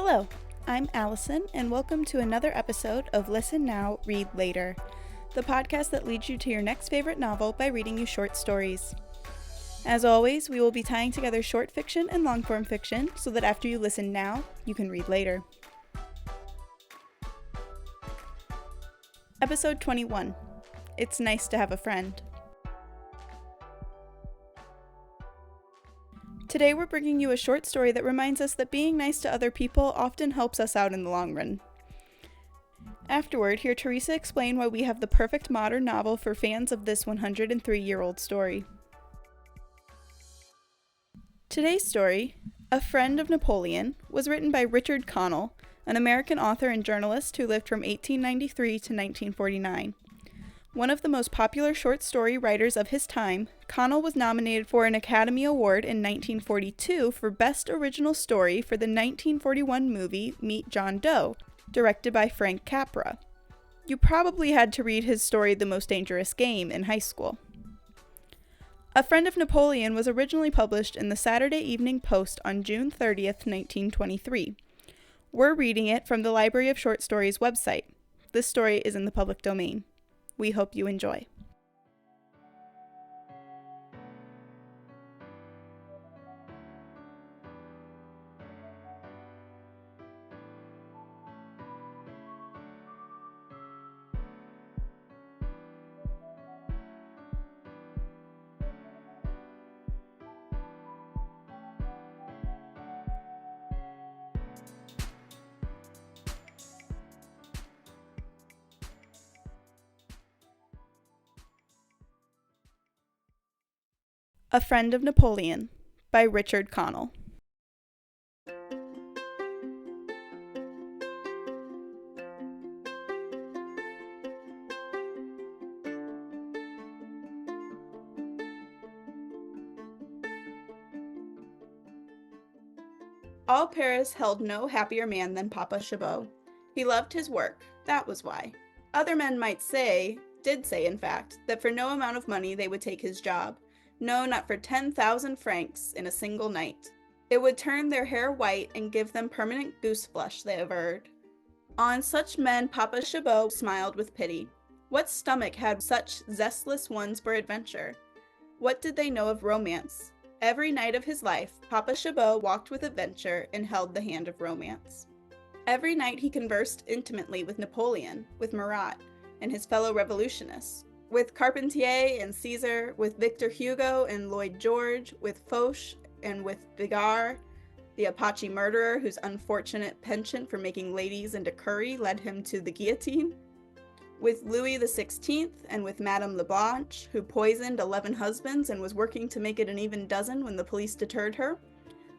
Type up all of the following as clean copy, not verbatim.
Hello, I'm Allison, and welcome to another episode of Listen Now, Read Later, the podcast that leads you to your next favorite novel by reading you short stories. As always, we will be tying together short fiction and long-form fiction so that after you listen now, you can read later. Episode 21. It's Nice to Have a Friend. Today we're bringing you a short story that reminds us that being nice to other people often helps us out in the long run. Afterward, hear Teresa explain why we have the perfect modern novel for fans of this 103-year-old story. Today's story, A Friend of Napoleon, was written by Richard Connell, an American author and journalist who lived from 1893 to 1949. One of the most popular short story writers of his time, Connell was nominated for an Academy Award in 1942 for Best Original Story for the 1941 movie Meet John Doe, directed by Frank Capra. You probably had to read his story The Most Dangerous Game in high school. A Friend of Napoleon was originally published in the Saturday Evening Post on June 30th, 1923. We're reading it from the Library of Short Stories website. This story is in the public domain. We hope you enjoy. A Friend of Napoleon by Richard Connell. All Paris held no happier man than Papa Chabot. He loved his work, that was why. Other men might say, did say in fact, that for no amount of money they would take his job. No, not for 10,000 francs in a single night. It would turn their hair white and give them permanent goose flush, they averred. On such men Papa Chabot smiled with pity. What stomach had such zestless ones for adventure? What did they know of romance? Every night of his life, Papa Chabot walked with adventure and held the hand of romance. Every night he conversed intimately with Napoleon, with Marat, and his fellow revolutionists. With Carpentier and Caesar, with Victor Hugo and Lloyd George, with Foch and with Bigard, the Apache murderer whose unfortunate penchant for making ladies into curry led him to the guillotine, with Louis XVI and with Madame Leblanche, who poisoned 11 husbands and was working to make it an even dozen when the police deterred her,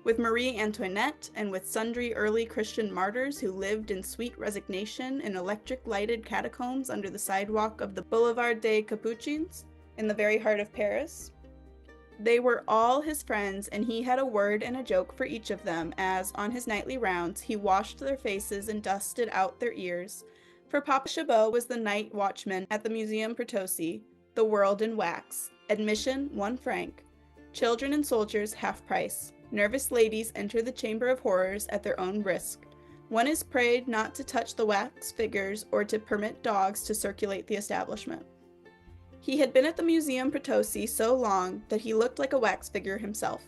with Marie Antoinette and with sundry early Christian martyrs who lived in sweet resignation in electric-lighted catacombs under the sidewalk of the Boulevard des Capucines, in the very heart of Paris. They were all his friends, and he had a word and a joke for each of them as, on his nightly rounds, he washed their faces and dusted out their ears, for Papa Chabot was the night watchman at the Museum Potosi, the world in wax, admission 1 franc, children and soldiers half price. Nervous ladies enter the Chamber of Horrors at their own risk. One is prayed not to touch the wax figures or to permit dogs to circulate the establishment. He had been at the Museum Potosi so long that he looked like a wax figure himself.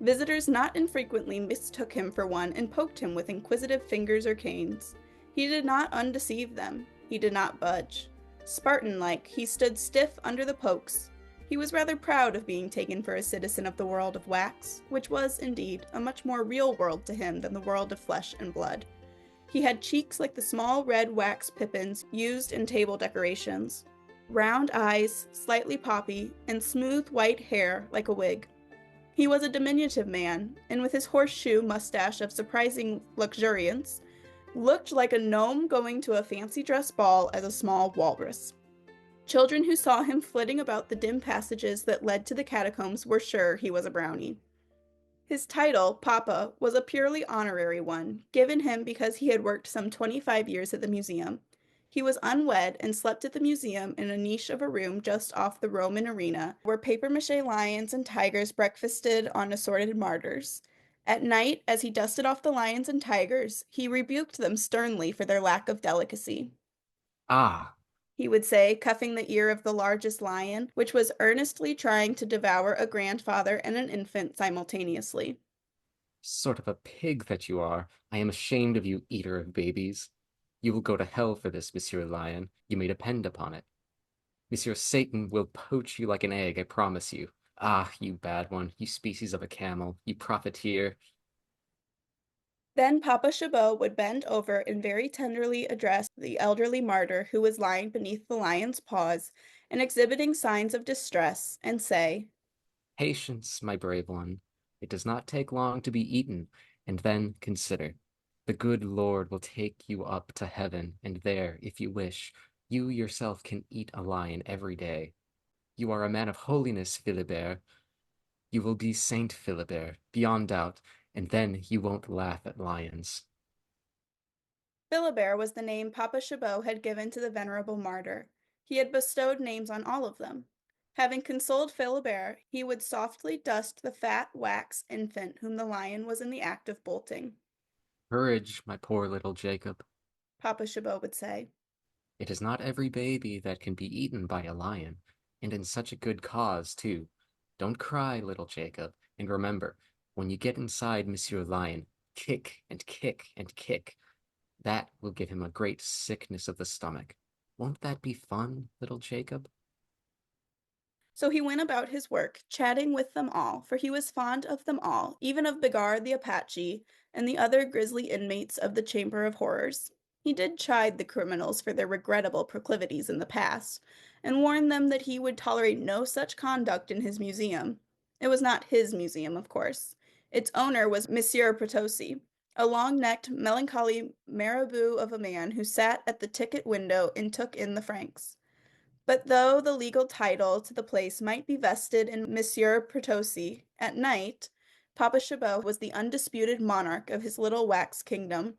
Visitors not infrequently mistook him for one and poked him with inquisitive fingers or canes. He did not undeceive them. He did not budge. Spartan-like, he stood stiff under the pokes. He was rather proud of being taken for a citizen of the world of wax, which was, indeed, a much more real world to him than the world of flesh and blood. He had cheeks like the small red wax pippins used in table decorations, round eyes, slightly poppy, and smooth white hair like a wig. He was a diminutive man, and with his horseshoe mustache of surprising luxuriance, looked like a gnome going to a fancy dress ball as a small walrus. Children who saw him flitting about the dim passages that led to the catacombs were sure he was a brownie. His title, Papa, was a purely honorary one, given him because he had worked some 25 years at the museum. He was unwed and slept at the museum in a niche of a room just off the Roman arena, where papier-mâché lions and tigers breakfasted on assorted martyrs, At night, as he dusted off the lions and tigers, he rebuked them sternly for their lack of delicacy. Ah, He would say, cuffing the ear of the largest lion, which was earnestly trying to devour a grandfather and an infant simultaneously. sort of a pig that you are. I am ashamed of you, eater of babies. You will go to hell for this, Monsieur Lion. You may depend upon it. Monsieur Satan will poach you like an egg, I promise you. Ah, you bad one, you species of a camel, you profiteer. Then Papa Chabot would bend over and very tenderly address the elderly martyr who was lying beneath the lion's paws and exhibiting signs of distress, and say, Patience, my brave one. It does not take long to be eaten, and then consider. The good Lord will take you up to heaven, and there, if you wish, you yourself can eat a lion every day. You are a man of holiness, Philibert. You will be Saint Philibert, beyond doubt, and then you won't laugh at lions. Philibert was the name Papa Chabot had given to the venerable martyr. He had bestowed names on all of them. Having consoled Philibert, he would softly dust the fat wax infant whom the lion was in the act of bolting. Courage, my poor little Jacob. Papa Chabot would say. It is not every baby that can be eaten by a lion, and in such a good cause, too. Don't cry, little Jacob, and remember, when you get inside Monsieur Lion, kick and kick and kick. That will give him a great sickness of the stomach. Won't that be fun, little Jacob? So he went about his work, chatting with them all, for he was fond of them all, even of Bigar the Apache and the other grisly inmates of the Chamber of Horrors. He did chide the criminals for their regrettable proclivities in the past, and warned them that he would tolerate no such conduct in his museum. It was not his museum, of course. Its owner was Monsieur Potosi, a long-necked, melancholy marabout of a man who sat at the ticket window and took in the francs. But though the legal title to the place might be vested in Monsieur Potosi, at night, Papa Chabot was the undisputed monarch of his little wax kingdom.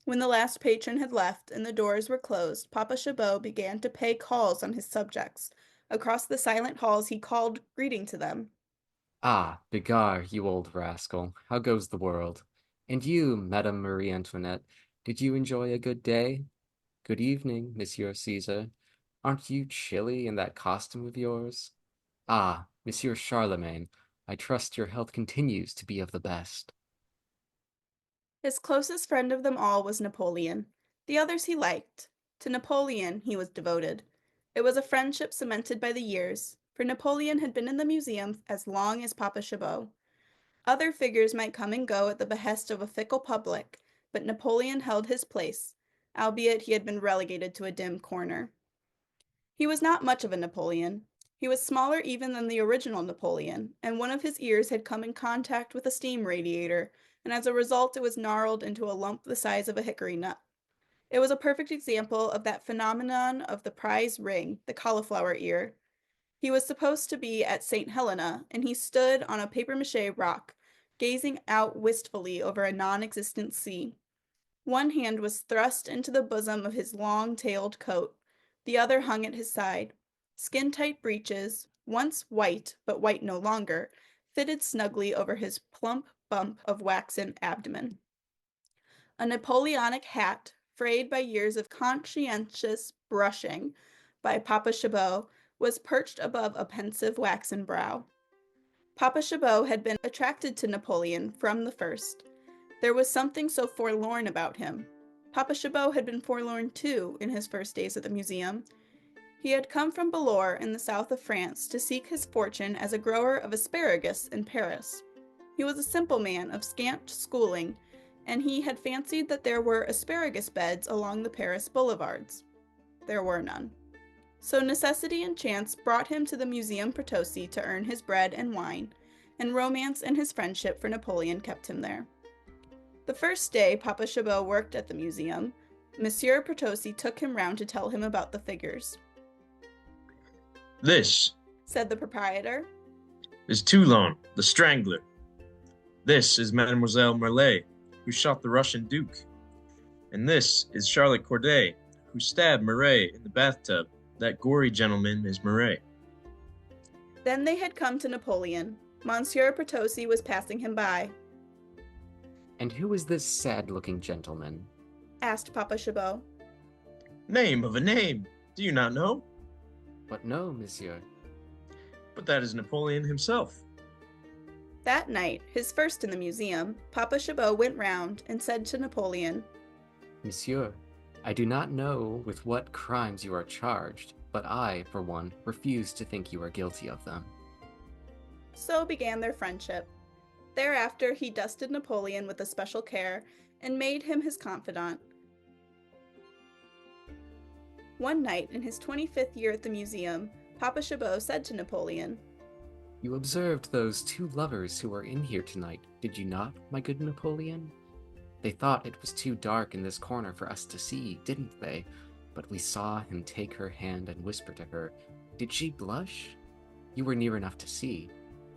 When the last patron had left and the doors were closed, Papa Chabot began to pay calls on his subjects. Across the silent halls he called greeting to them. Ah, Bigar, you old rascal, how goes the world? And you, Madame Marie Antoinette, did you enjoy a good day? Good evening, Monsieur Caesar. Aren't you chilly in that costume of yours? Ah, Monsieur Charlemagne, I trust your health continues to be of the best. His closest friend of them all was Napoleon. The others he liked. To Napoleon he was devoted. It was a friendship cemented by the years, for Napoleon had been in the museum as long as Papa Chabot. Other figures might come and go at the behest of a fickle public, but Napoleon held his place, albeit he had been relegated to a dim corner. He was not much of a Napoleon. He was smaller even than the original Napoleon, and one of his ears had come in contact with a steam radiator, and as a result it was gnarled into a lump the size of a hickory nut. It was a perfect example of that phenomenon of the prize ring, the cauliflower ear. He was supposed to be at St. Helena, and he stood on a papier-mâché rock, gazing out wistfully over a non-existent sea. One hand was thrust into the bosom of his long-tailed coat, the other hung at his side. Skin-tight breeches, once white but white no longer, fitted snugly over his plump bump of waxen abdomen. A Napoleonic hat, frayed by years of conscientious brushing by Papa Chabot, was perched above a pensive waxen brow. Papa Chabot had been attracted to Napoleon from the first. There was something so forlorn about him. Papa Chabot had been forlorn too in his first days at the museum. He had come from Boulogne in the south of France to seek his fortune as a grower of asparagus in Paris. He was a simple man of scant schooling, and he had fancied that there were asparagus beds along the Paris boulevards. There were none. So necessity and chance brought him to the Museum Potosi to earn his bread and wine, and romance and his friendship for Napoleon kept him there. The first day Papa Chabot worked at the museum, Monsieur Potosi took him round to tell him about the figures. This, Said the proprietor, is Toulon, the Strangler. This is Mademoiselle Merlet, who shot the Russian Duke. And this is Charlotte Corday, who stabbed Maret in the bathtub. That gory gentleman is Maret. Then they had come to Napoleon. Monsieur Potosi was passing him by. And who is this sad-looking gentleman? asked Papa Chabot. Name of a name! Do you not know? But no, monsieur. But that is Napoleon himself. That night, his first in the museum, Papa Chabot went round and said to Napoleon, Monsieur, I do not know with what crimes you are charged, but I, for one, refuse to think you are guilty of them. So began their friendship. Thereafter, he dusted Napoleon with especial care and made him his confidant. One night, in his 25th year at the museum, Papa Chabot said to Napoleon, You observed those two lovers who were in here tonight, did you not, my good Napoleon? They thought it was too dark in this corner for us to see, didn't they? But we saw him take her hand and whisper to her. Did she blush? You were near enough to see.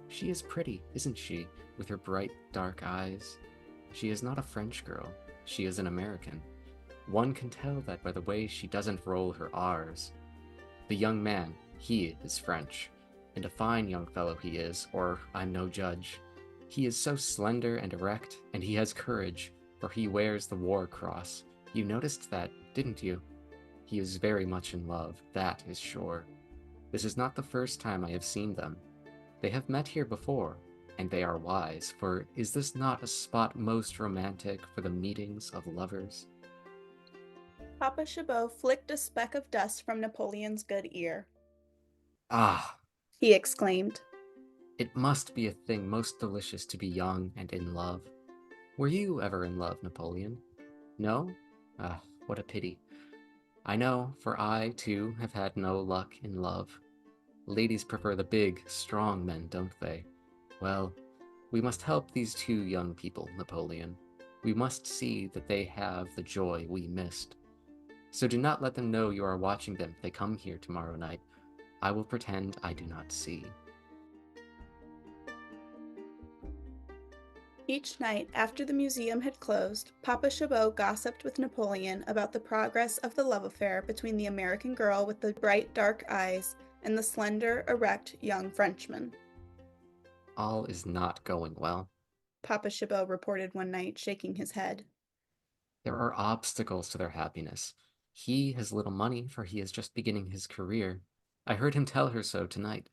She is pretty, isn't she, with her bright, dark eyes? She is not a French girl. She is an American. One can tell that by the way she doesn't roll her R's. The young man, he is French, and a fine young fellow he is, or I'm no judge. He is so slender and erect, and he has courage, for he wears the war cross. You noticed that, didn't you? He is very much in love, that is sure. This is not the first time I have seen them. They have met here before, and they are wise, for is this not a spot most romantic for the meetings of lovers? Papa Chabot flicked a speck of dust from Napoleon's good ear. Ah, He exclaimed. It must be a thing most delicious to be young and in love. Were you ever in love, Napoleon? No? Ah, what a pity. I know, for I, too, have had no luck in love. Ladies prefer the big, strong men, don't they? Well, we must help these two young people, Napoleon. We must see that they have the joy we missed. So do not let them know you are watching them if they come here tomorrow night. I will pretend I do not see. Each night, after the museum had closed, Papa Chabot gossiped with Napoleon about the progress of the love affair between the American girl with the bright dark eyes and the slender, erect young Frenchman. All is not going well. Papa Chabot reported one night, shaking his head. There are obstacles to their happiness. He has little money, for he is just beginning his career. I heard him tell her so tonight.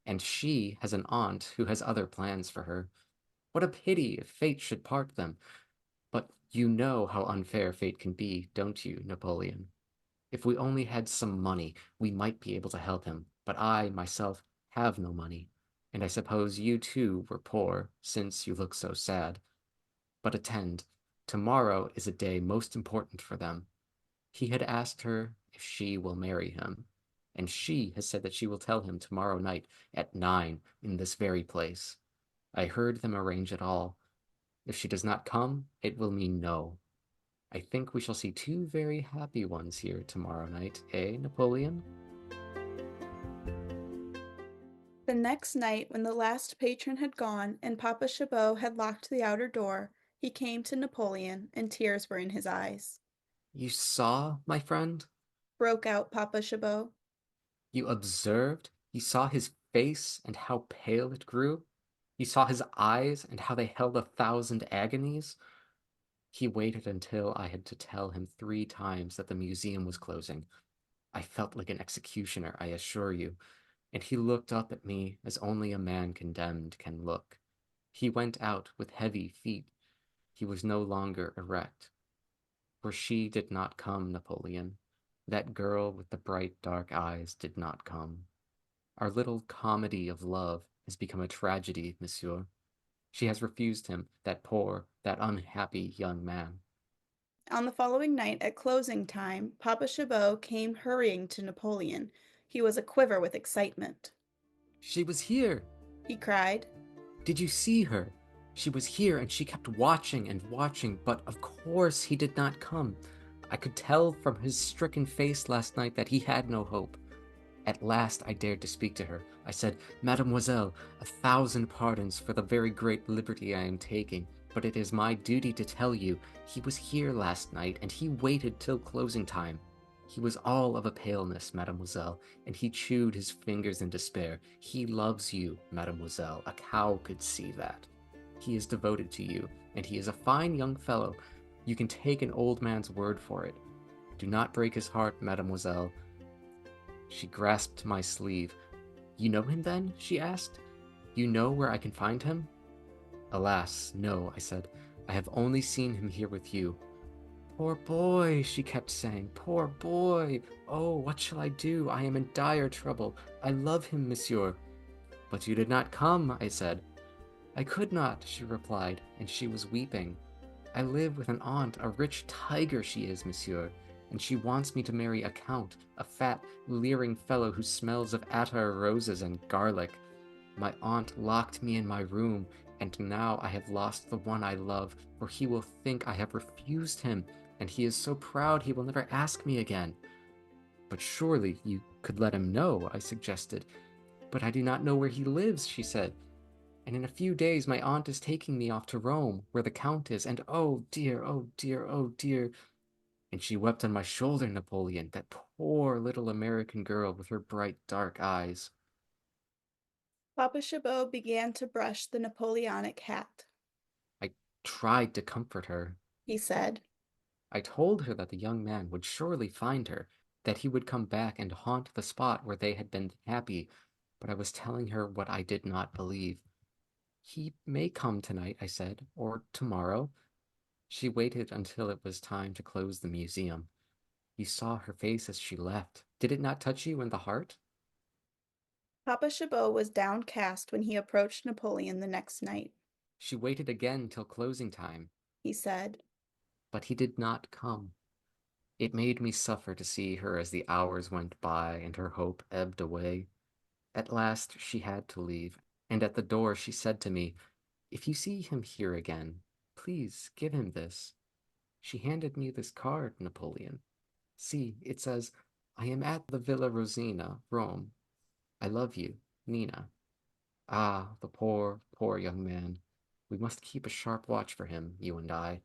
And she has an aunt who has other plans for her. What a pity if fate should part them. But you know how unfair fate can be, don't you, Napoleon? If we only had some money, we might be able to help him. But I, myself, have no money. And I suppose you, too, were poor, since you look so sad. But attend. Tomorrow is a day most important for them. He had asked her if she will marry him, and she has said that she will tell him tomorrow night at 9 in this very place. I heard them arrange it all. If she does not come, it will mean no. I think we shall see two very happy ones here tomorrow night, eh, Napoleon? The next night, when the last patron had gone and Papa Chabot had locked the outer door, he came to Napoleon, and tears were in his eyes. You saw, my friend? Broke out Papa Chabot. You observed? You saw his face and how pale it grew? You saw his eyes and how they held 1,000 agonies? He waited until I had to tell him 3 times that the museum was closing. I felt like an executioner, I assure you, and he looked up at me as only a man condemned can look. He went out with heavy feet. He was no longer erect. For she did not come, Napoleon. That girl with the bright dark eyes did not come. Our little comedy of love has become a tragedy, monsieur. She has refused him, that poor, that unhappy young man. On the following night, at closing time, Papa Chabot came hurrying to Napoleon. He was aquiver with excitement. She was here! He cried. Did you see her? She was here, and she kept watching and watching, but of course he did not come. I could tell from his stricken face last night that he had no hope. At last I dared to speak to her. I said, Mademoiselle, 1,000 pardons for the very great liberty I am taking, but it is my duty to tell you, he was here last night, and he waited till closing time. He was all of a paleness, mademoiselle, and he chewed his fingers in despair. He loves you, mademoiselle. A cow could see that. He is devoted to you, and he is a fine young fellow. You can take an old man's word for it. Do not break his heart, mademoiselle." She grasped my sleeve. "You know him, then?" she asked. "You know where I can find him?" "Alas, no," I said. "I have only seen him here with you." "Poor boy," she kept saying. "Poor boy. Oh, what shall I do? I am in dire trouble. I love him, monsieur." "But you did not come," I said. "I could not," she replied, and she was weeping. "I live with an aunt, a rich tiger she is, monsieur, and she wants me to marry a count, a fat, leering fellow who smells of attar roses and garlic. My aunt locked me in my room, and now I have lost the one I love, for he will think I have refused him, and he is so proud he will never ask me again." "But surely you could let him know," I suggested. "But I do not know where he lives," she said. "And in a few days my aunt is taking me off to Rome, where the Count is, and oh dear, oh dear, oh dear." And she wept on my shoulder, Napoleon, that poor little American girl with her bright dark eyes. Papa Chabot began to brush the Napoleonic hat. I tried to comfort her. He said, I told her that the young man would surely find her, that he would come back and haunt the spot where they had been happy, but I was telling her what I did not believe. "He may come tonight," I said, "or tomorrow." She waited until it was time to close the museum. You saw her face as she left. Did it not touch you in the heart? Papa Chabot was downcast when he approached Napoleon the next night. She waited again till closing time, He said, but he did not come. It made me suffer to see her as the hours went by and her hope ebbed away. At last she had to leave, and at the door she said to me, "If you see him here again, please give him this." She handed me this card, Napoleon. See, it says, "I am at the Villa Rosina, Rome. I love you, Nina." Ah, the poor, poor young man. We must keep a sharp watch for him, you and I.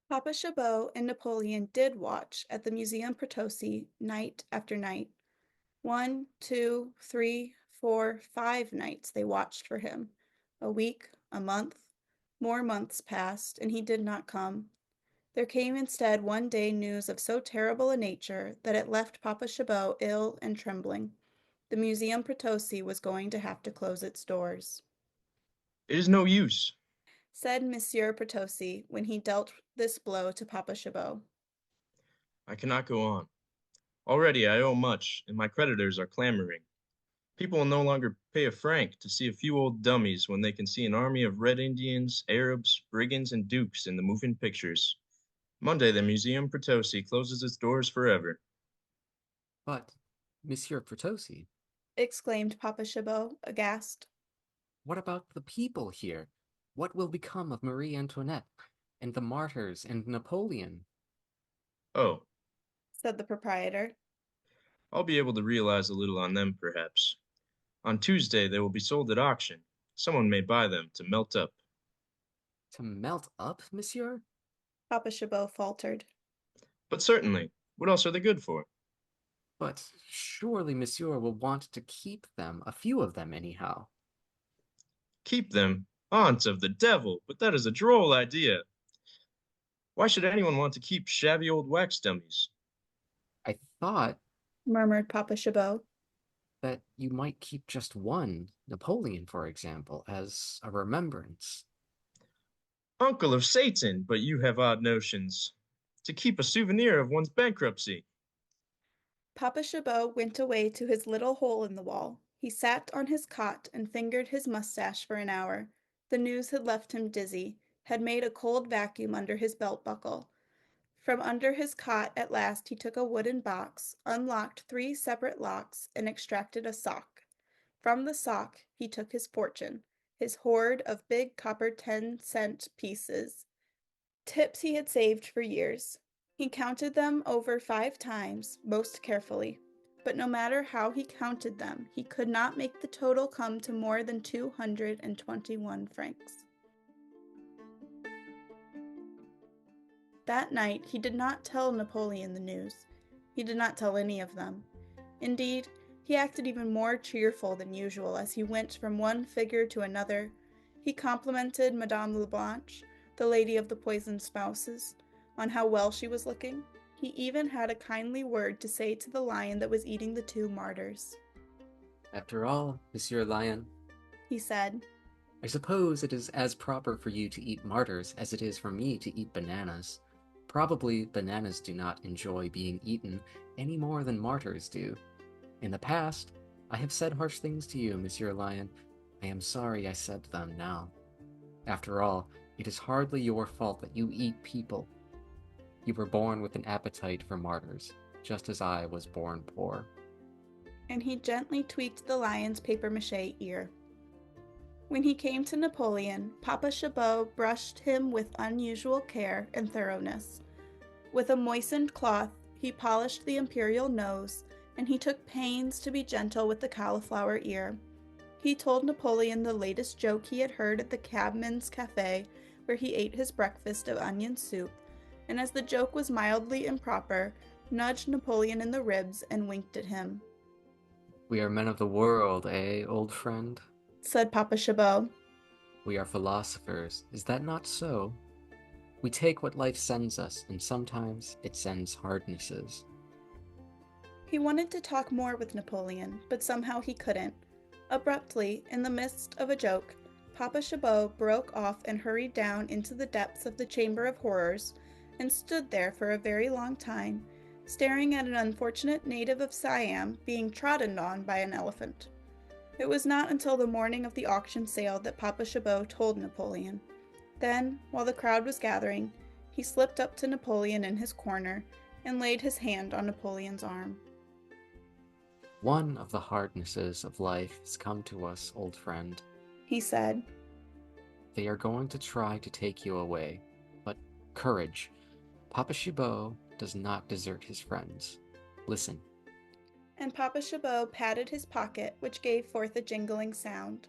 Papa Chabot and Napoleon did watch at the Museum Potosi night after night. 1, 2, 3, 4, 5 nights they watched for him. A week, a month, more months passed, and he did not come. There came instead one day news of so terrible a nature that it left Papa Chabot ill and trembling. The Museum Potosi was going to have to close its doors. It is no use. Said Monsieur Potosi when he dealt this blow to Papa Chabot. I cannot go on. Already I owe much, and my creditors are clamoring. People will no longer pay a franc to see a few old dummies when they can see an army of Red Indians, Arabs, brigands, and dukes in the moving pictures. Monday, the Museum Potosi closes its doors forever. But, Monsieur Potosi, Exclaimed Papa Chabot, aghast. what about the people here? What will become of Marie Antoinette, and the martyrs, and Napoleon? Oh, Said the proprietor. I'll be able to realize a little on them, perhaps. On Tuesday, they will be sold at auction. Someone may buy them to melt up. To melt up, monsieur? Papa Chabot faltered. But certainly, what else are they good for? But surely monsieur will want to keep them, a few of them anyhow. Keep them? Aunt of the devil, but that is a droll idea. Why should anyone want to keep shabby old wax dummies? I thought Murmured Papa Chabot. that you might keep just one, Napoleon, for example, as a remembrance. Uncle of Satan, but you have odd notions. To keep a souvenir of one's bankruptcy. Papa Chabot went away to his little hole in the wall. He sat on his cot and fingered his mustache for an hour. The news had left him dizzy, had made a cold vacuum under his belt buckle. From under his cot at last he took a wooden box, unlocked 3 separate locks, and extracted a sock. From the sock he took his fortune, his hoard of big copper 10-cent pieces, tips he had saved for years. He counted them over 5 times, most carefully. But no matter how he counted them, he could not make the total come to more than 221 francs. That night he did not tell Napoleon the news. He did not tell any of them. Indeed, he acted even more cheerful than usual as he went from one figure to another. He complimented Madame Leblanche, the lady of the poisoned spouses, on how well she was looking. He even had a kindly word to say to the lion that was eating the two martyrs. After all, Monsieur Lion, He said, I suppose it is as proper for you to eat martyrs as it is for me to eat bananas. Probably bananas do not enjoy being eaten any more than martyrs do. In the past, I have said harsh things to you, Monsieur Lion. I am sorry I said them now. After all, it is hardly your fault that you eat people. You were born with an appetite for martyrs, just as I was born poor. and he gently tweaked the lion's papier-mâché ear. When he came to Napoleon, Papa Chabot brushed him with unusual care and thoroughness. With a moistened cloth, he polished the imperial nose, and he took pains to be gentle with the cauliflower ear. He told Napoleon the latest joke he had heard at the cabman's cafe, where he ate his breakfast of onion soup, and as the joke was mildly improper, nudged Napoleon in the ribs and winked at him. We are men of the world, eh, old friend? Said Papa Chabot. We are philosophers, is that not so? We take what life sends us, and sometimes it sends hardnesses. He wanted to talk more with Napoleon, but somehow he couldn't. Abruptly, in the midst of a joke, Papa Chabot broke off and hurried down into the depths of the Chamber of Horrors, and stood there for a very long time, staring at an unfortunate native of Siam being trodden on by an elephant. It was not until the morning of the auction sale that Papa Chabot told Napoleon. Then, while the crowd was gathering, he slipped up to Napoleon in his corner and laid his hand on Napoleon's arm. One of the hardnesses of life has come to us, old friend. He said, They are going to try to take you away, but courage. Papa Chabot does not desert his friends. Listen. and Papa Chabot patted his pocket, which gave forth a jingling sound.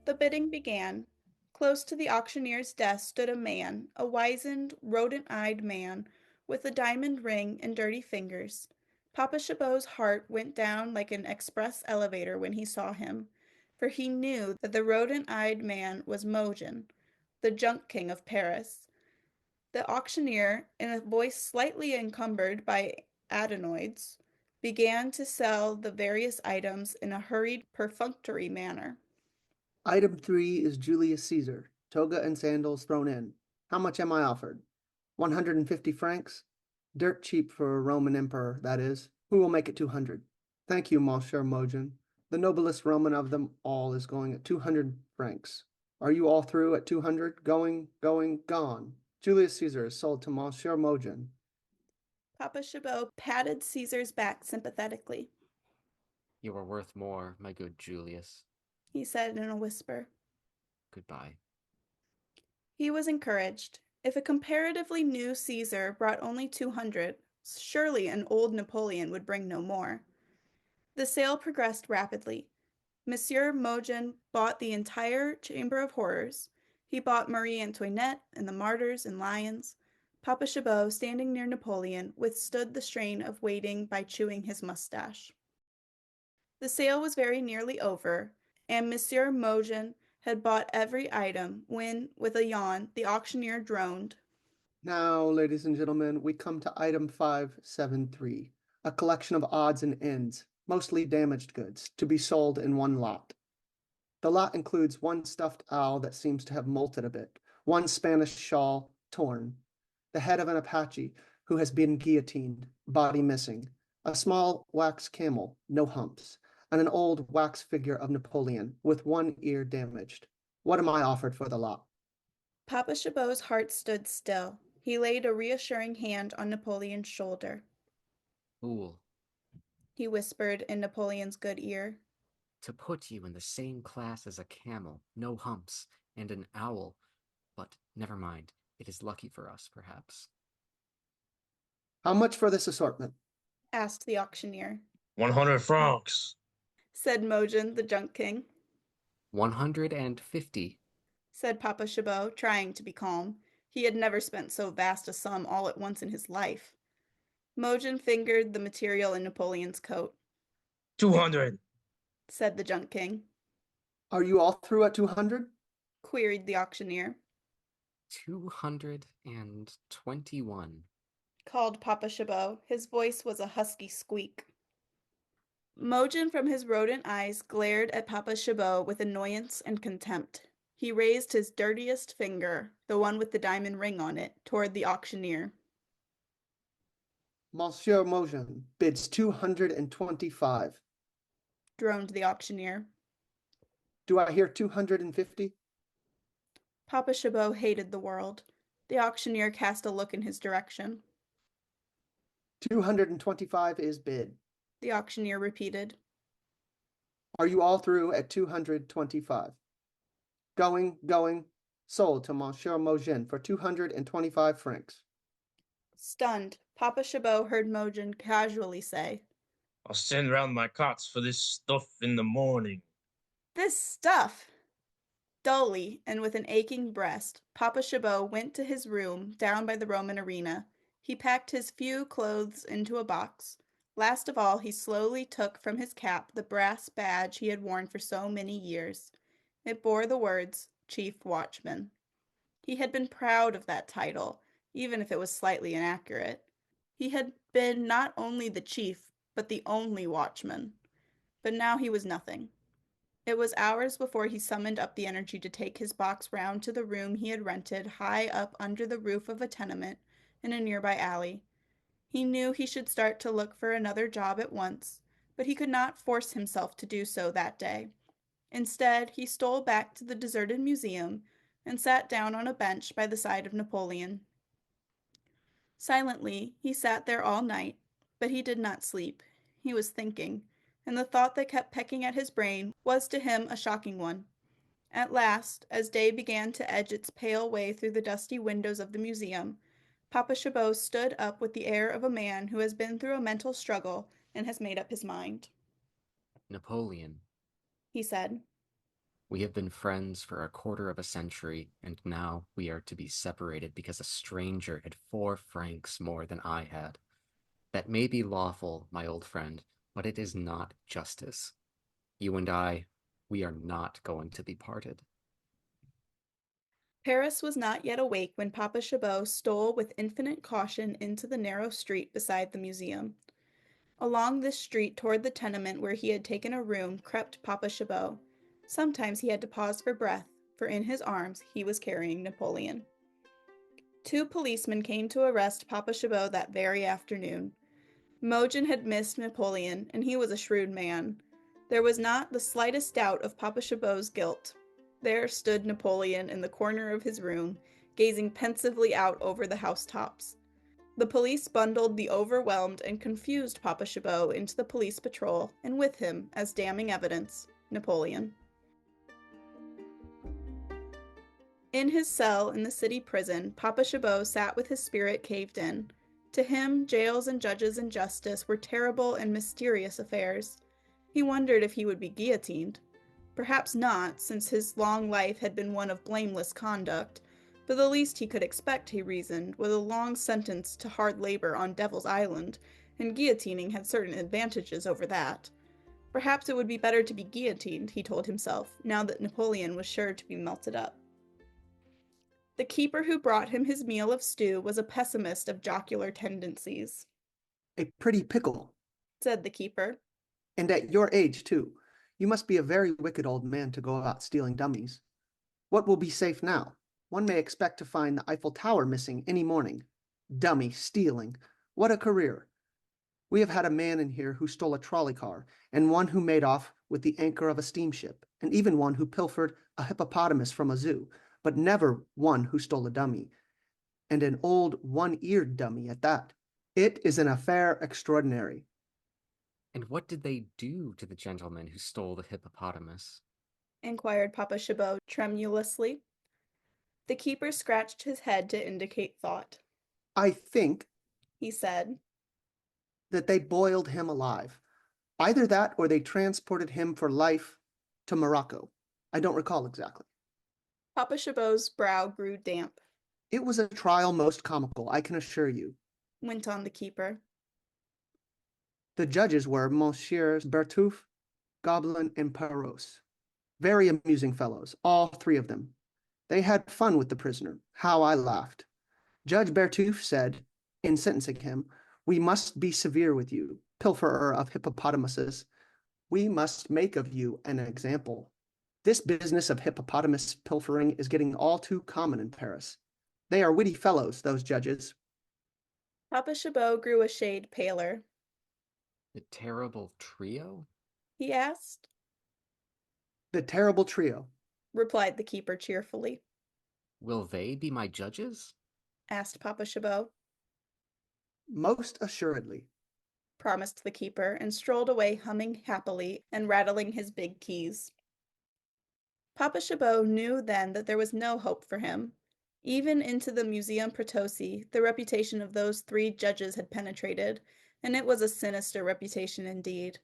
The bidding began. Close to the auctioneer's desk stood a man, a wizened, rodent-eyed man, with a diamond ring and dirty fingers. Papa Chabot's heart went down like an express elevator when he saw him, for he knew that the rodent-eyed man was Mogen, the junk king of Paris. The auctioneer, in a voice slightly encumbered by adenoids, began to sell the various items in a hurried, perfunctory manner. Item 3 is Julius Caesar, toga and sandals thrown in. How much am I offered? 150 francs? Dirt cheap for a Roman emperor, that is. Who will make it 200? Thank you, Monsieur Mogen. The noblest Roman of them all is going at 200 francs. Are you all through at 200? Going, gone. Julius Caesar is sold to Monsieur Mogen. Papa Chabot patted Caesar's back sympathetically. You are worth more, my good Julius. He said in a whisper. Goodbye. He was encouraged. If a comparatively new Caesar brought only 200, surely an old Napoleon would bring no more. The sale progressed rapidly. Monsieur Mogen bought the entire Chamber of Horrors. He bought Marie Antoinette and the Martyrs and Lions. Papa Chabot, standing near Napoleon, withstood the strain of waiting by chewing his mustache. The sale was very nearly over, and Monsieur Mogen had bought every item when, with a yawn, the auctioneer droned. Now, ladies and gentlemen, we come to item 573, a collection of odds and ends, mostly damaged goods, to be sold in one lot. The lot includes one stuffed owl that seems to have molted a bit, one Spanish shawl torn, the head of an Apache who has been guillotined, body missing, a small wax camel, no humps, and an old wax figure of Napoleon with one ear damaged. What am I offered for the lot? Papa Chabot's heart stood still. He laid a reassuring hand on Napoleon's shoulder. Fool. He whispered in Napoleon's good ear. To put you in the same class as a camel, no humps, and an owl. But never mind, it is lucky for us, perhaps. How much for this assortment? Asked the auctioneer. 100 francs. Said Mogen, the junk king. 150. Said Papa Chabot, trying to be calm. He had never spent so vast a sum all at once in his life. Mogen fingered the material in Napoleon's coat. 200. said the Junk King. Are you all through at 200? Queried the auctioneer. 221. Called Papa Chabot. His voice was a husky squeak. Mojan from his rodent eyes glared at Papa Chabot with annoyance and contempt. He raised his dirtiest finger, the one with the diamond ring on it, toward the auctioneer. Monsieur Mojan bids 225. Droned the auctioneer. Do I hear 250? Papa Chabot hated the world. The auctioneer cast a look in his direction. 225 is bid. The auctioneer repeated. Are you all through at 225? Going, sold to Monsieur Mojan for 225 francs. Stunned, Papa Chabot heard Mojan casually say, I'll send round my cots for this stuff in the morning. "This stuff!" Dully, and with an aching breast, Papa Chabot went to his room down by the Roman arena. He packed his few clothes into a box. Last of all, he slowly took from his cap the brass badge he had worn for so many years. It bore the words, Chief Watchman. He had been proud of that title, even if it was slightly inaccurate. He had been not only the chief, but the only watchman. But now he was nothing. It was hours before he summoned up the energy to take his box round to the room he had rented high up under the roof of a tenement in a nearby alley. He knew he should start to look for another job at once, but he could not force himself to do so that day. Instead, he stole back to the deserted museum and sat down on a bench by the side of Napoleon. Silently, he sat there all night, but he did not sleep. He was thinking, and the thought that kept pecking at his brain was to him a shocking one. At last, as day began to edge its pale way through the dusty windows of the museum, Papa Chabot stood up with the air of a man who has been through a mental struggle and has made up his mind. Napoleon, He said, we have been friends for a quarter of a century, and now we are to be separated because a stranger had 4 francs more than I had. That may be lawful, my old friend, but it is not justice. You and I, we are not going to be parted. Paris was not yet awake when Papa Chabot stole with infinite caution into the narrow street beside the museum. Along this street toward the tenement where he had taken a room crept Papa Chabot. Sometimes he had to pause for breath, for in his arms he was carrying Napoleon. 2 policemen came to arrest Papa Chabot that very afternoon. Mojan had missed Napoleon, and he was a shrewd man. There was not the slightest doubt of Papa Chabot's guilt. There stood Napoleon in the corner of his room, gazing pensively out over the housetops. The police bundled the overwhelmed and confused Papa Chabot into the police patrol, and with him, as damning evidence, Napoleon. In his cell in the city prison, Papa Chabot sat with his spirit caved in. To him, jails and judges and justice were terrible and mysterious affairs. He wondered if he would be guillotined. Perhaps not, since his long life had been one of blameless conduct, but the least he could expect, he reasoned, was a long sentence to hard labor on Devil's Island, and guillotining had certain advantages over that. Perhaps it would be better to be guillotined, he told himself, now that Napoleon was sure to be melted up. The keeper who brought him his meal of stew was a pessimist of jocular tendencies. A pretty pickle, Said the keeper. and at your age, too. You must be a very wicked old man to go out stealing dummies. What will be safe now? One may expect to find the Eiffel Tower missing any morning. Dummy stealing. What a career. We have had a man in here who stole a trolley car, and one who made off with the anchor of a steamship, and even one who pilfered a hippopotamus from a zoo, but never one who stole a dummy, and an old one-eared dummy at that. It is an affair extraordinary. And what did they do to the gentleman who stole the hippopotamus? Inquired Papa Chabot tremulously. The keeper scratched his head to indicate thought. I think, He said, that they boiled him alive. Either that or they transported him for life to Morocco. I don't recall exactly. Papa Chabot's brow grew damp. It was a trial most comical, I can assure you. Went on the keeper. The judges were Messieurs Bertouf, Goblin, and Perros. Very amusing fellows, all three of them. They had fun with the prisoner. How I laughed. Judge Bertouf said, in sentencing him, "We must be severe with you, pilferer of hippopotamuses. We must make of you an example. This business of hippopotamus pilfering is getting all too common in Paris. They are witty fellows, those judges." Papa Chabot grew a shade paler. The terrible trio? He asked. "The terrible trio," replied the keeper cheerfully. Will they be my judges? Asked Papa Chabot. "Most assuredly," promised the keeper, and strolled away humming happily and rattling his big keys. Papa Chabot knew then that there was no hope for him. Even into the Museum Potosi, the reputation of those three judges had penetrated, and it was a sinister reputation indeed.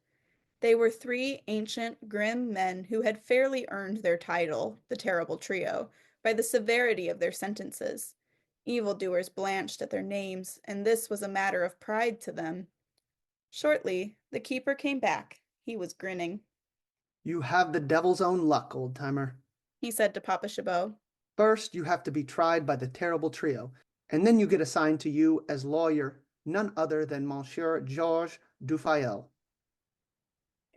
They were three ancient, grim men who had fairly earned their title, the Terrible Trio, by the severity of their sentences. Evildoers blanched at their names, and this was a matter of pride to them. Shortly, the keeper came back. He was grinning. "You have the devil's own luck, old-timer," he said to Papa Chabot. "First, you have to be tried by the terrible trio, and then you get assigned to you as lawyer none other than Monsieur Georges Dufayel."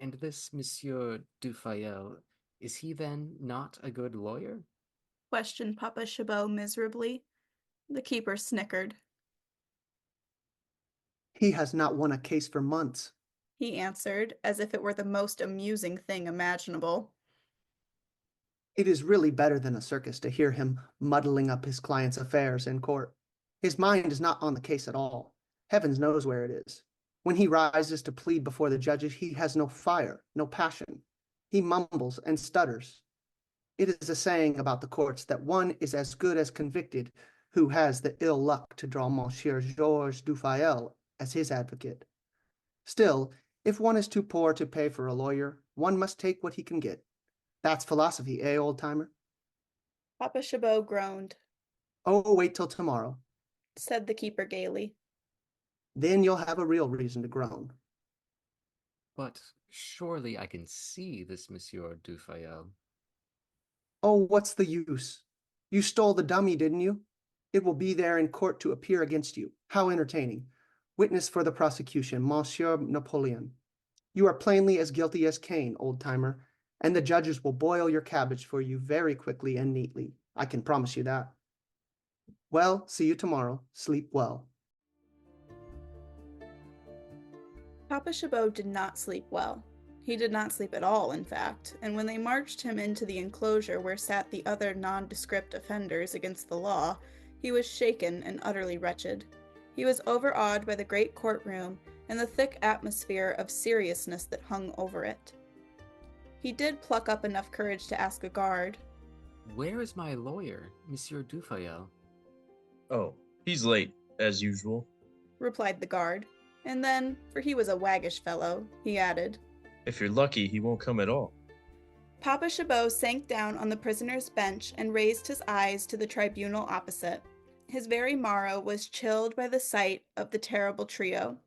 And this Monsieur Dufayel, is he then not a good lawyer? Questioned Papa Chabot miserably. The keeper snickered. "He has not won a case for months," he answered, as if it were the most amusing thing imaginable. "It is really better than a circus to hear him muddling up his client's affairs in court. His mind is not on the case at all. Heavens knows where it is. When he rises to plead before the judges, he has no fire, no passion. He mumbles and stutters. It is a saying about the courts that one is as good as convicted who has the ill luck to draw Monsieur Georges Dufayel as his advocate. Still, if one is too poor to pay for a lawyer, one must take what he can get. That's philosophy, eh, old-timer?" Papa Chabot groaned. "Oh, wait till tomorrow. Said the keeper gaily. Then you'll have a real reason to groan." But surely I can see this Monsieur Dufayel. "Oh, what's the use? You stole the dummy, didn't you? It will be there in court to appear against you. How entertaining. Witness for the prosecution, Monsieur Napoleon. You are plainly as guilty as Cain, old-timer, and the judges will boil your cabbage for you very quickly and neatly. I can promise you that. Well, see you tomorrow. Sleep well." Papa Chabot did not sleep well. He did not sleep at all, in fact, and when they marched him into the enclosure where sat the other nondescript offenders against the law, he was shaken and utterly wretched. He was overawed by the great courtroom and the thick atmosphere of seriousness that hung over it. He did pluck up enough courage to ask a guard. Where is my lawyer, Monsieur Dufayel? "Oh, he's late, as usual." replied the guard, and then, for he was a waggish fellow, he added, "If you're lucky, he won't come at all." Papa Chabot sank down on the prisoner's bench and raised his eyes to the tribunal opposite. His very marrow was chilled by the sight of the terrible trio.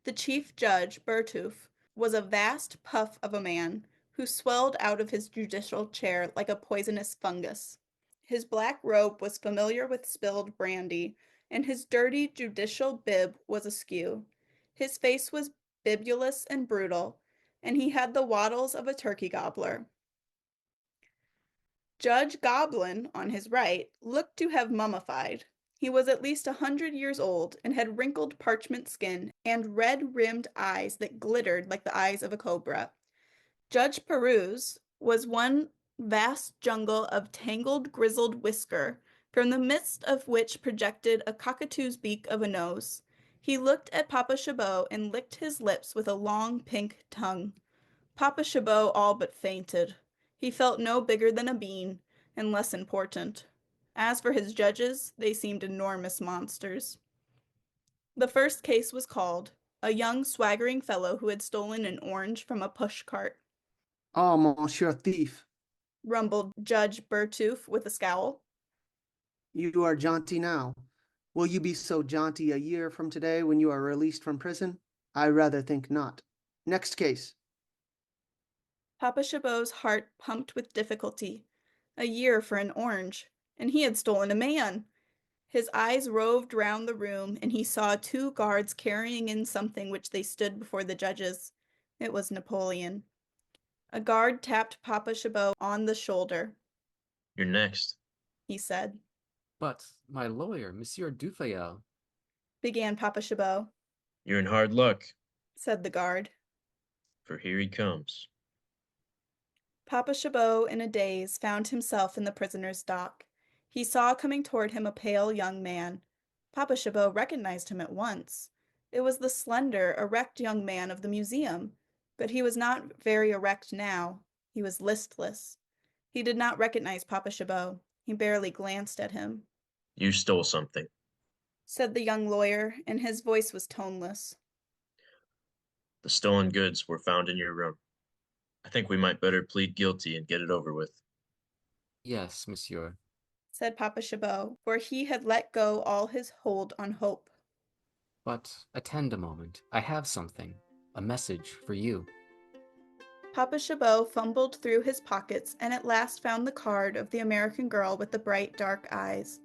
The chief judge, Bertouf, was a vast puff of a man who swelled out of his judicial chair like a poisonous fungus. His black robe was familiar with spilled brandy, and his dirty judicial bib was askew. His face was bibulous and brutal, and he had the wattles of a turkey gobbler. Judge Goblin, on his right, looked to have mummified. He was at least 100 years old, and had wrinkled parchment skin and red-rimmed eyes that glittered like the eyes of a cobra. Judge Peruse was one vast jungle of tangled grizzled whisker, from the midst of which projected a cockatoo's beak of a nose. He looked at Papa Chabot and licked his lips with a long pink tongue. Papa Chabot all but fainted. He felt no bigger than a bean, and less important. As for his judges, they seemed enormous monsters. The first case was called, a young swaggering fellow who had stolen an orange from a push cart. "Oh, Monsieur Thief, Rumbled Judge Bertouf with a scowl. you are jaunty now. Will you be so jaunty a year from today when you are released from prison? I rather think not. Next case." Papa Chabot's heart pumped with difficulty. A year for an orange, and he had stolen a man. His eyes roved round the room, and he saw two guards carrying in something which they stood before the judges. It was Napoleon. A guard tapped Papa Chabot on the shoulder. You're next. He said. But my lawyer, Monsieur Dufayel, Began Papa Chabot. You're in hard luck, Said the guard. for here he comes. Papa Chabot, in a daze, found himself in the prisoner's dock. He saw coming toward him a pale young man. Papa Chabot recognized him at once. It was the slender, erect young man of the museum, but he was not very erect now. He was listless. He did not recognize Papa Chabot. He barely glanced at him. You stole something. Said the young lawyer, and his voice was toneless. The stolen goods were found in your room. I think we might better plead guilty and get it over with. yes, monsieur. Said Papa Chabot, for he had let go all his hold on hope. But attend a moment. I have something. A message for you. Papa Chabot fumbled through his pockets and at last found the card of the American girl with the bright dark eyes.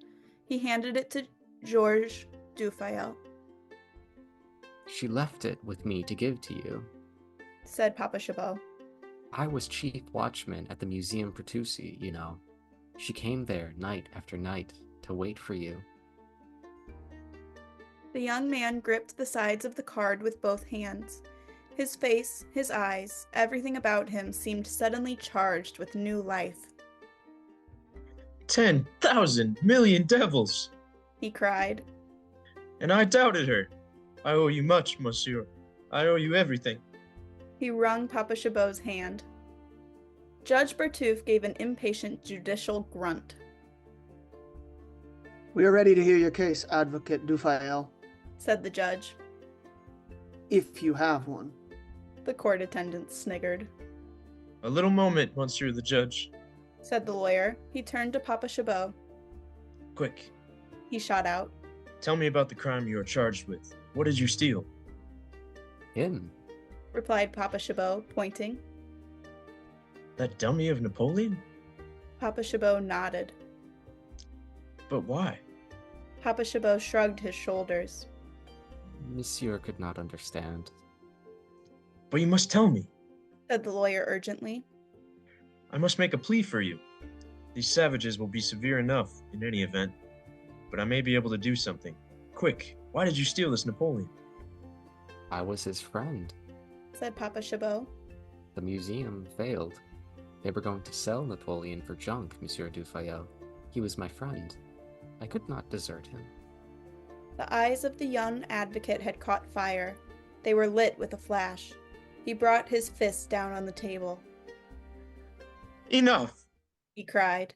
He handed it to Georges Dufayel. She left it with me to give to you. Said Papa Chabot. I was chief watchman at the Museum Pertusi, you know. She came there night after night to wait for you. The young man gripped the sides of the card with both hands. His face, his eyes, everything about him seemed suddenly charged with new life. 10,000 million devils! He cried. And I doubted her. I owe you much, monsieur. I owe you everything. He wrung Papa Chabot's hand. Judge Bertouf gave an impatient judicial grunt. We are ready to hear your case, Advocate Dufayel, Said the judge. if you have one. The court attendant sniggered. A little moment, monsieur the judge. Said the lawyer. He turned to Papa Chabot. Quick, He shot out. tell me about the crime you are charged with. What did you steal? Him? Replied Papa Chabot, pointing. That dummy of Napoleon? Papa Chabot nodded. But why? Papa Chabot shrugged his shoulders. Monsieur could not understand. But you must tell me. Said the lawyer urgently. I must make a plea for you. These savages will be severe enough in any event, but I may be able to do something. Quick, why did you steal this Napoleon? I was his friend. Said Papa Chabot. The museum failed. They were going to sell Napoleon for junk, Monsieur Dufayel. He was my friend. I could not desert him. The eyes of the young advocate had caught fire. They were lit with a flash. He brought his fist down on the table. Enough! He cried.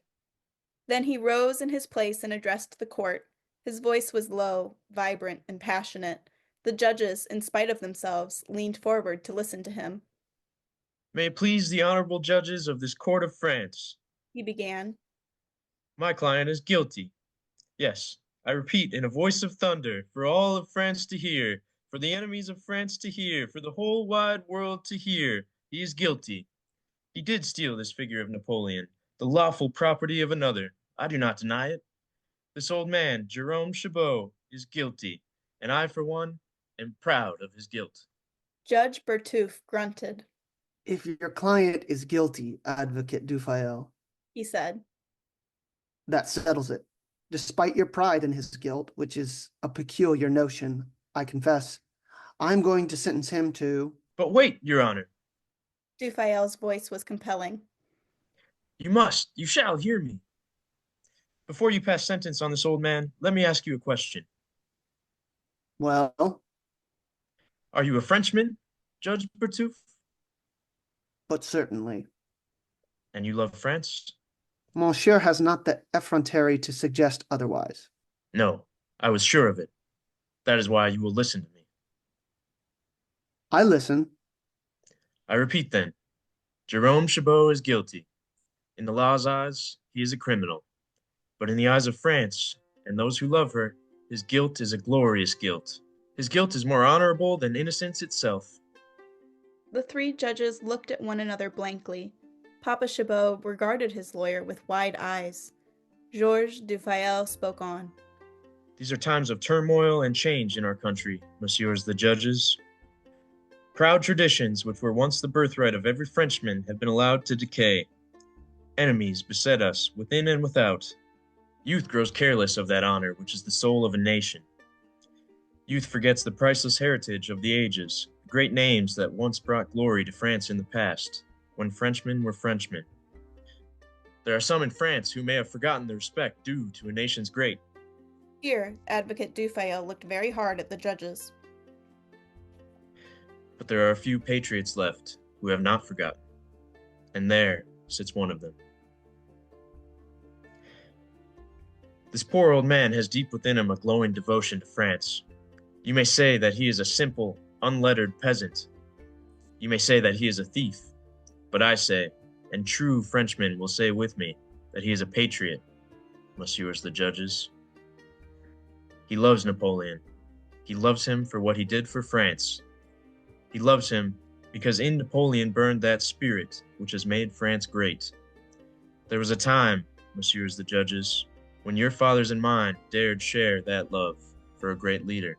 Then he rose in his place and addressed the court. His voice was low, vibrant, and passionate. The judges, in spite of themselves, leaned forward to listen to him. May it please the honorable judges of this court of France. He began. My client is guilty. Yes, I repeat in a voice of thunder, for all of France to hear, for the enemies of France to hear, for the whole wide world to hear, he is guilty. He did steal this figure of Napoleon, the lawful property of another. I do not deny it. This old man, Jerome Chabot, is guilty, and I, for one, am proud of his guilt. Judge Bertouf grunted. If your client is guilty, Advocate Dufayel, He said. that settles it. Despite your pride in his guilt, which is a peculiar notion, I confess, I'm going to sentence him to... But wait, Your Honor. Dufayel's voice was compelling. You must, you shall hear me. Before you pass sentence on this old man, let me ask you a question. Well, Are you a Frenchman, Judge Bertouf? but certainly. And you love France? Monsieur has not the effrontery to suggest otherwise. No, I was sure of it. That is why you will listen to me. I listen. I repeat then, Jerome Chabot is guilty. In the law's eyes, he is a criminal. But in the eyes of France, and those who love her, his guilt is a glorious guilt. His guilt is more honorable than innocence itself. The three judges looked at one another blankly. Papa Chabot regarded his lawyer with wide eyes. Georges Dufayel spoke on. These are times of turmoil and change in our country, messieurs the judges. Proud traditions, which were once the birthright of every Frenchman, have been allowed to decay. Enemies beset us, within and without. Youth grows careless of that honor which is the soul of a nation. Youth forgets the priceless heritage of the ages, the great names that once brought glory to France in the past, when Frenchmen were Frenchmen. There are some in France who may have forgotten the respect due to a nation's great. Here, Advocate Dufayel looked very hard at the judges. But there are a few patriots left who have not forgotten, and there sits one of them. This poor old man has deep within him a glowing devotion to France. You may say that he is a simple, unlettered peasant. You may say that he is a thief, but I say, and true Frenchmen will say with me, that he is a patriot, messieurs the judges. He loves Napoleon. He loves him for what he did for France. He loves him because in Napoleon burned that spirit which has made France great. There was a time, messieurs the judges, when your fathers and mine dared share that love for a great leader.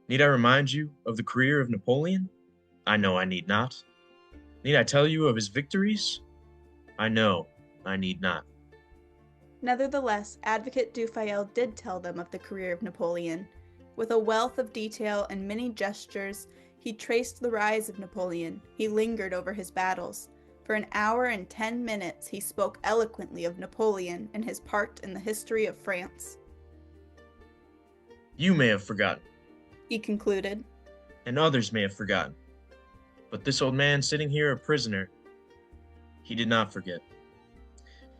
Need I remind you of the career of Napoleon? I know I need not. Need I tell you of his victories? I know I need not. Nevertheless, Advocate Dufayel did tell them of the career of Napoleon. With a wealth of detail and many gestures, he traced the rise of Napoleon. He lingered over his battles. For an hour and 10 minutes, he spoke eloquently of Napoleon and his part in the history of France. You may have forgotten, He concluded. and others may have forgotten. But this old man sitting here a prisoner, he did not forget.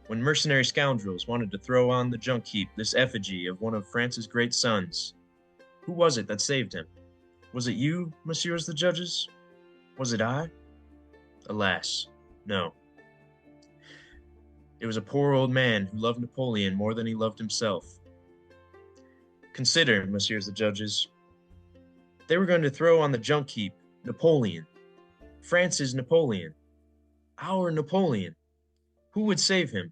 When mercenary scoundrels wanted to throw on the junk heap this effigy of one of France's great sons, who was it that saved him? Was it you, messieurs the judges? Was it I? Alas, no. It was a poor old man who loved Napoleon more than he loved himself. Consider, messieurs the judges. They were going to throw on the junk heap Napoleon. France's Napoleon. Our Napoleon. Who would save him?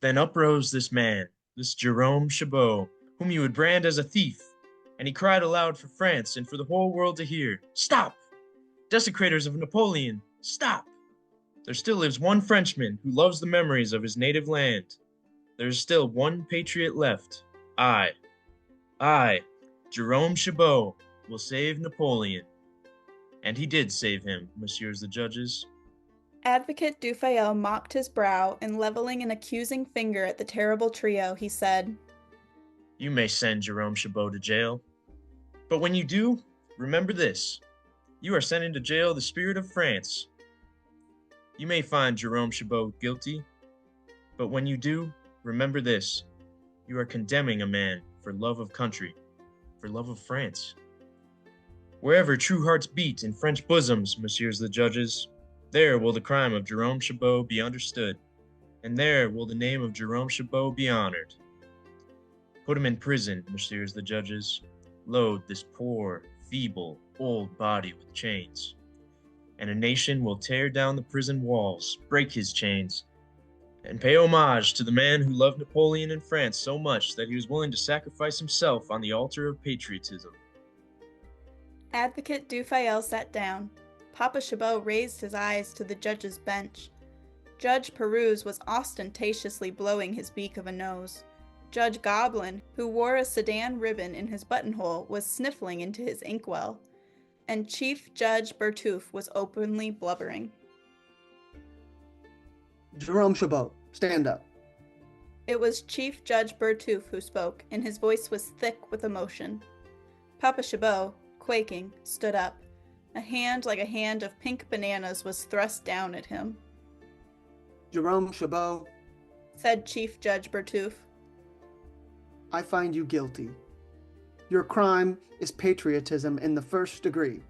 Then uprose this man, this Jerome Chabot, whom you would brand as a thief, and he cried aloud for France and for the whole world to hear, "Stop! Desecrators of Napoleon, stop! There still lives one Frenchman who loves the memories of his native land. There is still one patriot left. I, Jerome Chabot, will save Napoleon." And he did save him, messieurs the judges. Advocate Dufayel mopped his brow and leveling an accusing finger at the terrible trio, he said, You may send Jerome Chabot to jail. But when you do, remember this. You are sending to jail the spirit of France. You may find Jerome Chabot guilty, but when you do, remember this. You are condemning a man for love of country, for love of France. Wherever true hearts beat in French bosoms, messieurs the judges, there will the crime of Jerome Chabot be understood, and there will the name of Jerome Chabot be honored. Put him in prison, messieurs the judges. Load this poor, feeble, old body with chains. And a nation will tear down the prison walls, break his chains, and pay homage to the man who loved Napoleon and France so much that he was willing to sacrifice himself on the altar of patriotism. Advocate Dufayel sat down. Papa Chabot raised his eyes to the judge's bench. Judge Perouse was ostentatiously blowing his beak of a nose. Judge Goblin, who wore a sedan ribbon in his buttonhole, was sniffling into his inkwell. And Chief Judge Bertouf was openly blubbering. Jerome Chabot, stand up. It was Chief Judge Bertouf who spoke, and his voice was thick with emotion. Papa Chabot, quaking, stood up. A hand like a hand of pink bananas was thrust down at him. Jerome Chabot, Said Chief Judge Bertouf. I find you guilty. Your crime is patriotism in the first degree.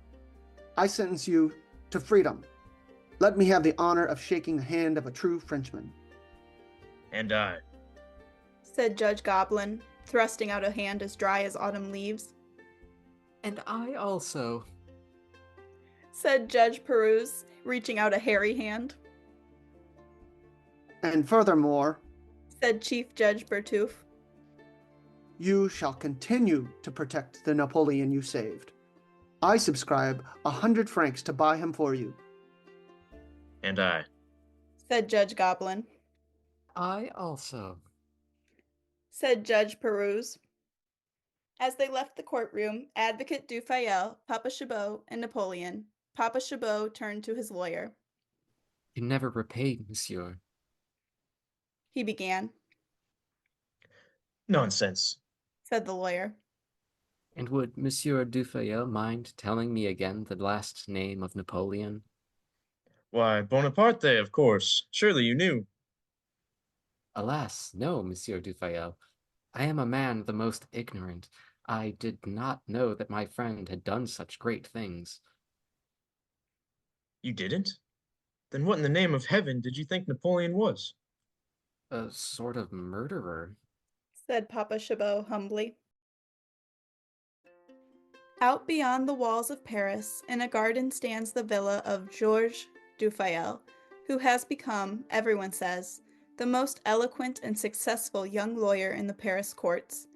I sentence you to freedom. Let me have the honor of shaking the hand of a true Frenchman. And I. Said Judge Goblin, thrusting out a hand as dry as autumn leaves. And I also, said Judge Peruse, reaching out a hairy hand. And furthermore, said Chief Judge Bertouf. you shall continue to protect the Napoleon you saved. I subscribe 100 francs to buy him for you. And I. said Judge Goblin. I also. said Judge Peruse. As they left the courtroom, Advocate Dufayel, Papa Chabot, and Napoleon, Papa Chabot turned to his lawyer. You never repaid, monsieur. He began. Nonsense, said the lawyer. And would Monsieur Dufayel mind telling me again the last name of Napoleon? Why, Bonaparte, of course. Surely you knew. Alas, no, Monsieur Dufayel. I am a man the most ignorant. I did not know that my friend had done such great things. You didn't? Then what in the name of heaven did you think Napoleon was? A sort of murderer, said Papa Chabot humbly. Out beyond the walls of Paris, in a garden stands the villa of Georges Dufayel, who has become, everyone says, the most eloquent and successful young lawyer in the Paris courts.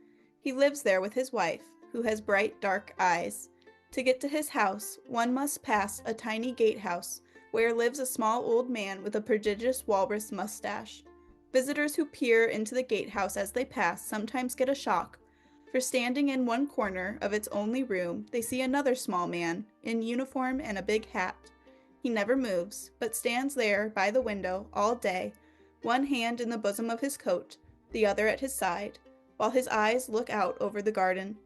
He lives there with his wife, who has bright, dark eyes. To get to his house, one must pass a tiny gatehouse where lives a small old man with a prodigious walrus mustache. Visitors who peer into the gatehouse as they pass sometimes get a shock, for standing in one corner of its only room, they see another small man, in uniform and a big hat. He never moves, but stands there by the window all day, one hand in the bosom of his coat, the other at his side, while his eyes look out over the garden.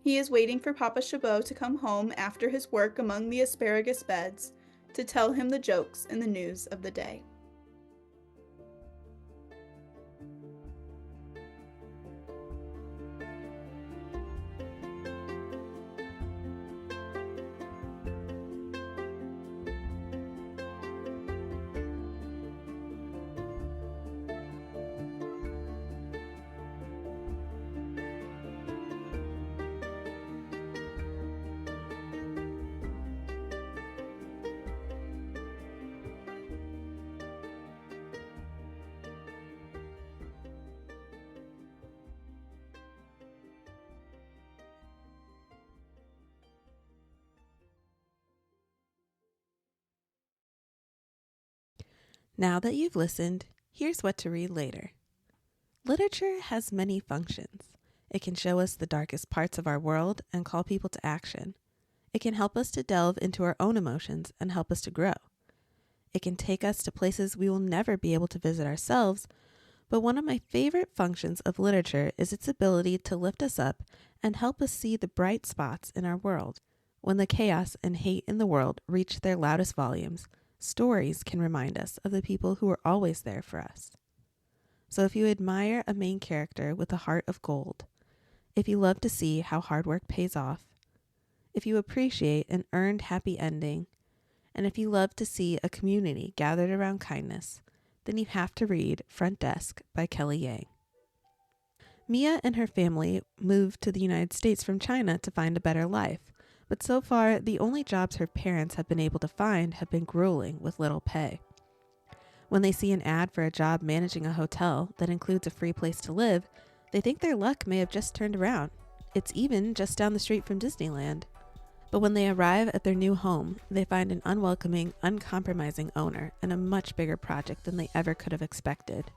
He is waiting for Papa Chabot to come home after his work among the asparagus beds, to tell him the jokes and the news of the day. Now that you've listened, here's what to read later. Literature has many functions. It can show us the darkest parts of our world and call people to action. It can help us to delve into our own emotions and help us to grow. It can take us to places we will never be able to visit ourselves, but one of my favorite functions of literature is its ability to lift us up and help us see the bright spots in our world. When the chaos and hate in the world reach their loudest volumes, stories can remind us of the people who are always there for us. So if you admire a main character with a heart of gold, if you love to see how hard work pays off, if you appreciate an earned happy ending, and if you love to see a community gathered around kindness, then you have to read Front Desk by Kelly Yang. Mia and her family moved to the United States from China to find a better life, but so far the only jobs her parents have been able to find have been grueling with little pay. When they see an ad for a job managing a hotel that includes a free place to live, they think their luck may have just turned around. It's even just down the street from Disneyland. But when they arrive at their new home, they find an unwelcoming, uncompromising owner and a much bigger project than they ever could have expected.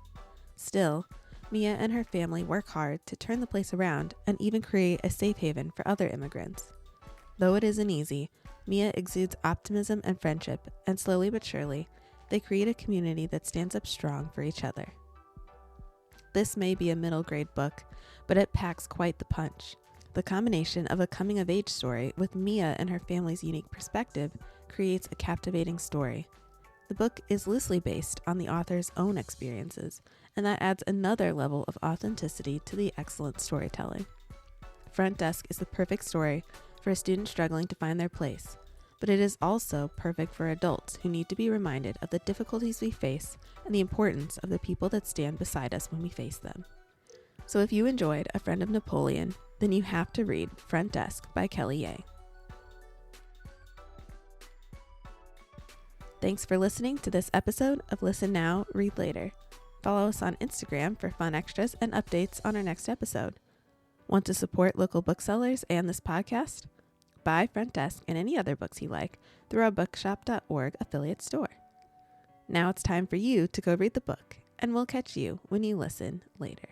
Still, Mia and her family work hard to turn the place around and even create a safe haven for other immigrants. Though it isn't easy, Mia exudes optimism and friendship, and slowly but surely, they create a community that stands up strong for each other. This may be a middle grade book, but it packs quite the punch. The combination of a coming-of-age story with Mia and her family's unique perspective creates a captivating story. The book is loosely based on the author's own experiences, and that adds another level of authenticity to the excellent storytelling. Front Desk is the perfect story for a student struggling to find their place, but it is also perfect for adults who need to be reminded of the difficulties we face and the importance of the people that stand beside us when we face them. So if you enjoyed A Friend of Napoleon, then you have to read Front Desk by Kelly Yang. Thanks for listening to this episode of Listen Now, Read Later. Follow us on Instagram for fun extras and updates on our next episode. Want to support local booksellers and this podcast? Buy Front Desk and any other books you like through our bookshop.org affiliate store. Now it's time for you to go read the book, and we'll catch you when you listen later.